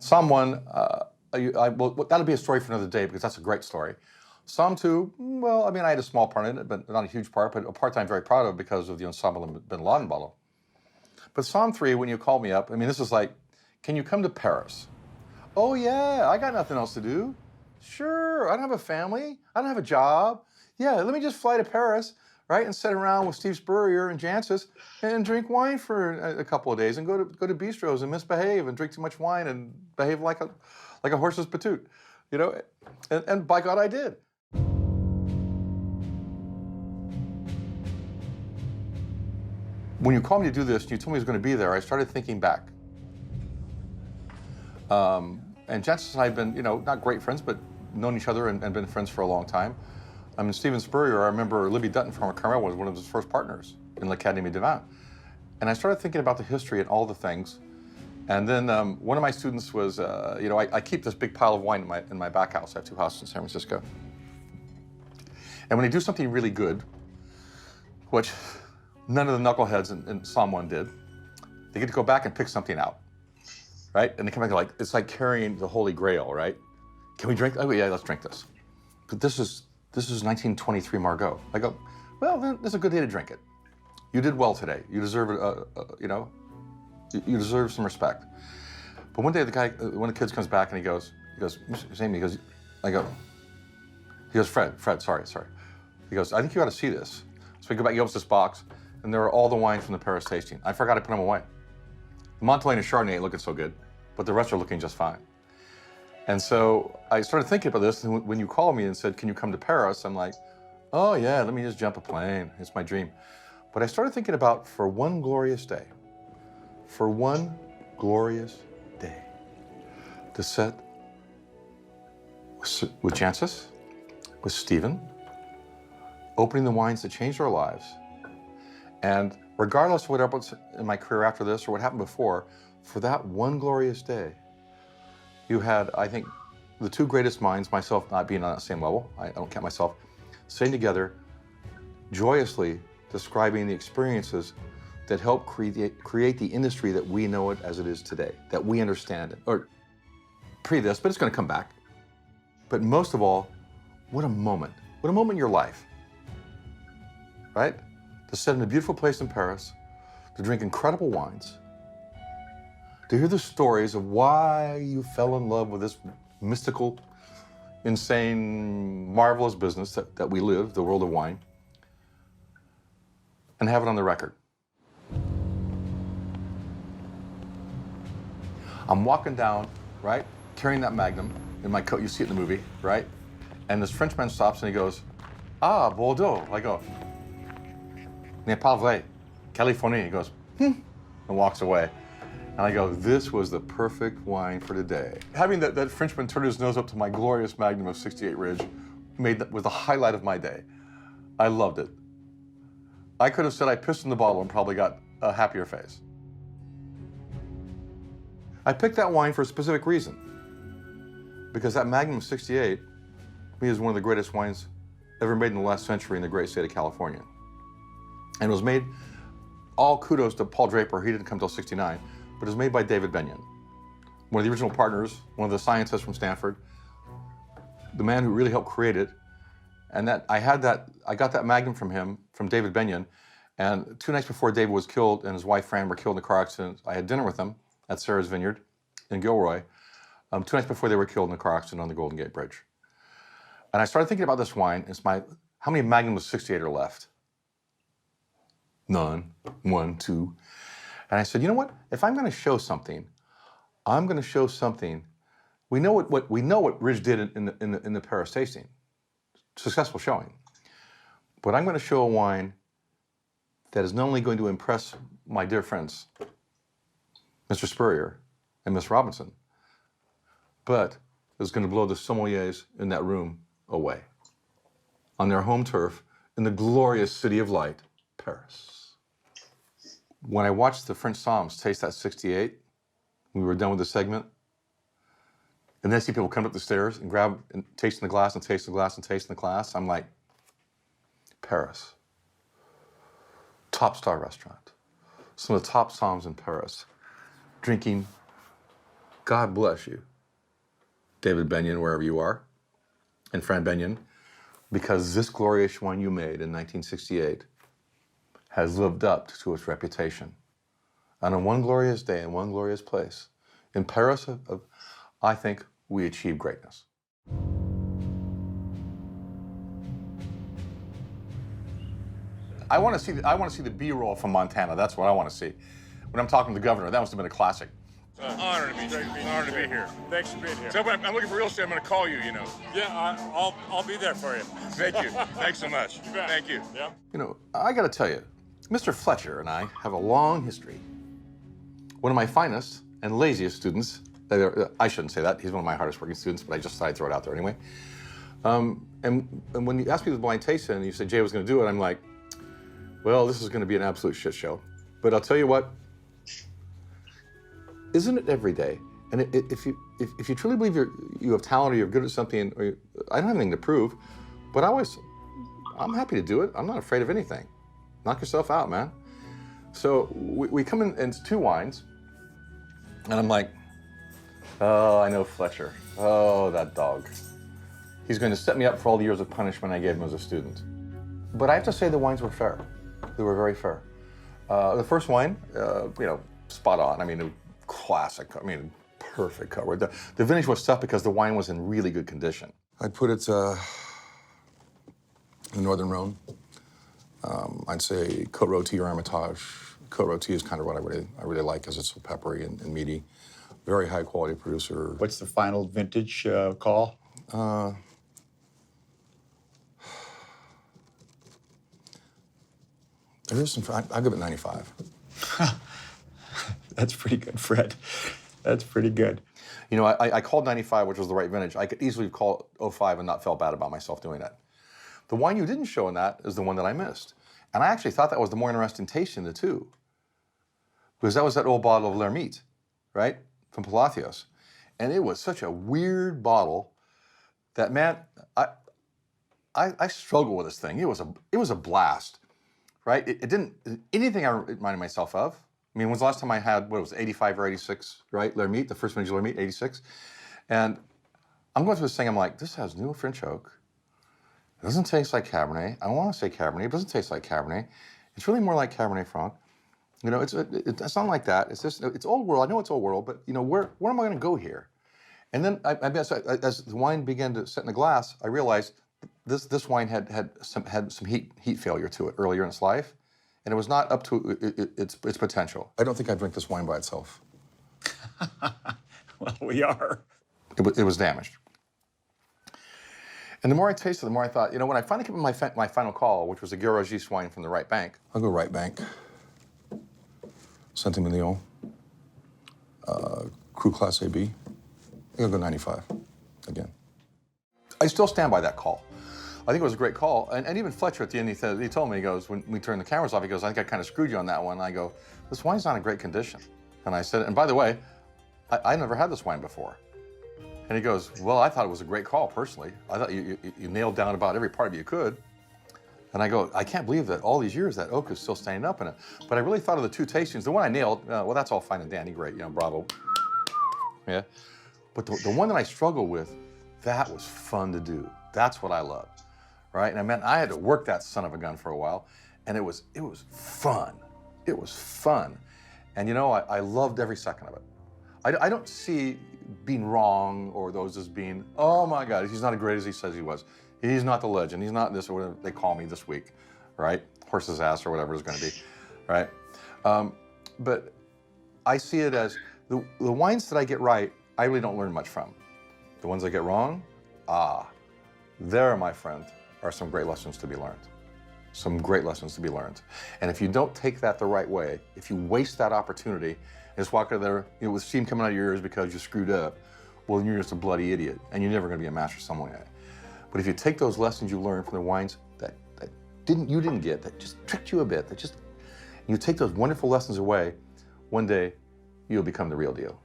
Psalm 1, well, that'll be a story for another day because that's a great story. Psalm 2, well, I mean, I had a small part in it, but not a huge part, but a part I'm very proud of because of the Ensemble bin Laden bottle. But Psalm 3, when you called me up, I mean, this is like, can you come to Paris? Oh, yeah, I got nothing else to do. Sure, I don't have a family. I don't have a job. Yeah, let me just fly to Paris, right, and sit around with Steve Spurrier and Jancis and drink wine for a couple of days and go to bistros and misbehave and drink too much wine and behave like a horse's patoot, you know? And by God, I did. When you called me to do this, and you told me I was going to be there, I started thinking back. And Jancis and I have been, you know, not great friends, but known each other and been friends for a long time. I mean, Steven Spurrier, I remember Libby Dutton from Carmel was one of his first partners in l'Académie des Vins. And I started thinking about the history and all the things. And then one of my students was, you know, I keep this big pile of wine in my back house. I have 2 houses in San Francisco. And when they do something really good, which none of the knuckleheads in Psalm 1 did, they get to go back and pick something out, right? And they come back like, it's like carrying the Holy Grail, right? Can we drink? Oh, yeah, let's drink this. But this is 1923 Margaux. I go, well, then it's a good day to drink it. You did well today. You deserve it, you know, you deserve some respect. But one day the guy, one of the kids comes back and he goes, Mr. Amy, he goes, Fred, sorry. He goes, I think you ought to see this. So we go back, he opens this box, and there are all the wines from the Paris tasting. I forgot to put them away. The Montelaine and Chardonnay ain't looking so good, but the rest are looking just fine. And so I started thinking about this, and when you called me and said, can you come to Paris? I'm like, oh yeah, let me just jump a plane. It's my dream. But I started thinking about for one glorious day, to sit with Jancis, with Steven, opening the wines that changed our lives. And regardless of what happens in my career after this or what happened before, for that one glorious day, you had, I think, the 2 greatest minds, myself not being on that same level, I don't count myself, sitting together, joyously describing the experiences that helped create the industry that we know it as it is today, that we understand it, or pre this, but it's going to come back. But most of all, what a moment in your life, right? To sit in a beautiful place in Paris, to drink incredible wines, to hear the stories of why you fell in love with this mystical, insane, marvelous business that we live, the world of wine, and have it on the record. I'm walking down, right, carrying that Magnum in my coat. You see it in the movie, right? And this Frenchman stops and he goes, ah, Bordeaux. I go, n'est pas vrai, Californie. He goes, and walks away. And I go, this was the perfect wine for today. Having that Frenchman turn his nose up to my glorious Magnum of 68 Ridge was the highlight of my day. I loved it. I could have said I pissed in the bottle and probably got a happier face. I picked that wine for a specific reason, because that Magnum of 68 to me is one of the greatest wines ever made in the last century in the great state of California. And it was made, all kudos to Paul Draper, he didn't come till 69, but it was made by David Benyon, one of the original partners, one of the scientists from Stanford, the man who really helped create it. And I got that Magnum from him, from David Benyon, and 2 nights before David was killed and his wife Fran were killed in a car accident, I had dinner with them at Sarah's Vineyard in Gilroy, 2 nights before they were killed in a car accident on the Golden Gate Bridge. And I started thinking about this wine. How many Magnum of 68 are left? None, 1, 2. And I said, you know what? If I'm going to show something, I'm going to show something. We know what Ridge did in the Paris tasting, successful showing. But I'm going to show a wine that is not only going to impress my dear friends, Mr. Spurrier and Miss Robinson, but is going to blow the sommeliers in that room away on their home turf in the glorious city of light, Paris. When I watched the French Somms taste that 68, we were done with the segment, and then I see people come up the stairs and grab and taste in the glass and taste the glass and taste in the glass. I'm like, Paris. Top star restaurant. Some of the top Somms in Paris. Drinking God bless you, David Benyon, wherever you are, and Fran Benyon, because this glorious wine you made in 1968 has lived up to its reputation. And on one glorious day, in one glorious place, in Paris, I think we achieved greatness. I want to see the B-roll from Montana. That's what I want to see. When I'm talking to the governor, that must have been a classic. Honor to be here. Honor to be here. Thanks for being here. So I'm looking for real estate. I'm going to call you. You know. Yeah, I'll be there for you. Thank you. Thanks so much. You bet. Thank you. Yeah. You know, I got to tell you, Mr. Fletcher and I have a long history. One of my finest and laziest students. I shouldn't say that. He's one of my hardest working students, but I just thought I'd throw it out there anyway. And when you asked me the blind tasting and you said Jay was going to do it, I'm like, well, this is going to be an absolute shit show. But I'll tell you what, isn't it every day? And if you truly believe you have talent or you're good at something, I don't have anything to prove, but I'm happy to do it. I'm not afraid of anything. Knock yourself out, man. So we come in, and it's 2 wines, and I'm like, oh, I know Fletcher. Oh, that dog. He's going to set me up for all the years of punishment I gave him as a student. But I have to say the wines were fair. They were very fair. The first wine, spot on. I mean, classic. I mean, perfect cover. The vintage was tough because the wine was in really good condition. I'd put it in the Northern Rhone. I'd say Côte Rôtie or Hermitage. Côte Rôtie is kind of what I really like because it's so peppery and meaty. Very high quality producer. What's the final vintage call? There is some. I'll give it 95. That's pretty good, Fred. That's pretty good. You know, I called 95, which was the right vintage. I could easily call 05 and not feel bad about myself doing that. The wine you didn't show in that is the one that I missed. And I actually thought that was the more interesting tasting of the two. Because that was that old bottle of L'Ermite, right? From Palacios. And it was such a weird bottle that, man, I struggle with this thing. It was a blast, right? It didn't, anything I reminded myself of. I mean, when was the last time I had, what was it, 85 or 86, right? L'Ermite, the first vintage L'Ermite, 86. And I'm going through this thing, I'm like, this has new French oak. It doesn't taste like Cabernet. I don't want to say Cabernet. It doesn't taste like Cabernet. It's really more like Cabernet Franc. You know, it's not like that. It's just, it's old world. I know it's old world, but you know, where am I going to go here? And then as the wine began to set in the glass, I realized this wine had some heat failure to it earlier in its life, and it was not up to its potential. I don't think I'd drink this wine by itself. Well, we are. It was damaged. And the more I tasted, the more I thought, you know, when I finally came to my final call, which was a Garagiste wine from the right bank, I'll go right bank. Saint-Emilion, Cru Class AB. I'll go 95 again. I still stand by that call. I think it was a great call. And even Fletcher at the end, he told me, he goes, when we turned the cameras off, he goes, I think I kind of screwed you on that one. And I go, this wine's not in great condition. And I said, and by the way, I never had this wine before. And he goes, well, I thought it was a great call, personally. I thought you nailed down about every part of it you could. And I go, I can't believe that all these years that oak is still standing up in it. But I really thought of the 2 tastings. The one I nailed, well, that's all fine and dandy, great, you know, bravo. Yeah. But the one that I struggled with, that was fun to do. That's what I loved, right? And I had to work that son of a gun for a while, and it was fun. It was fun. And you know, I loved every second of it. I don't see being wrong or those as being, oh my God, he's not as great as he says he was. He's not the legend. He's not this or whatever they call me this week, right? Horse's ass or whatever it's going to be, right? But I see it as the wines that I get right, I really don't learn much from. The ones I get wrong, there, my friend, are some great lessons to be learned. Some great lessons to be learned. And if you don't take that the right way, if you waste that opportunity, and just walk out there with steam coming out of your ears because you screwed up, well, you're just a bloody idiot, and you're never going to be a master sommelier. But if you take those lessons you learned from the wines that you didn't get, that just tricked you a bit, you take those wonderful lessons away, one day you'll become the real deal.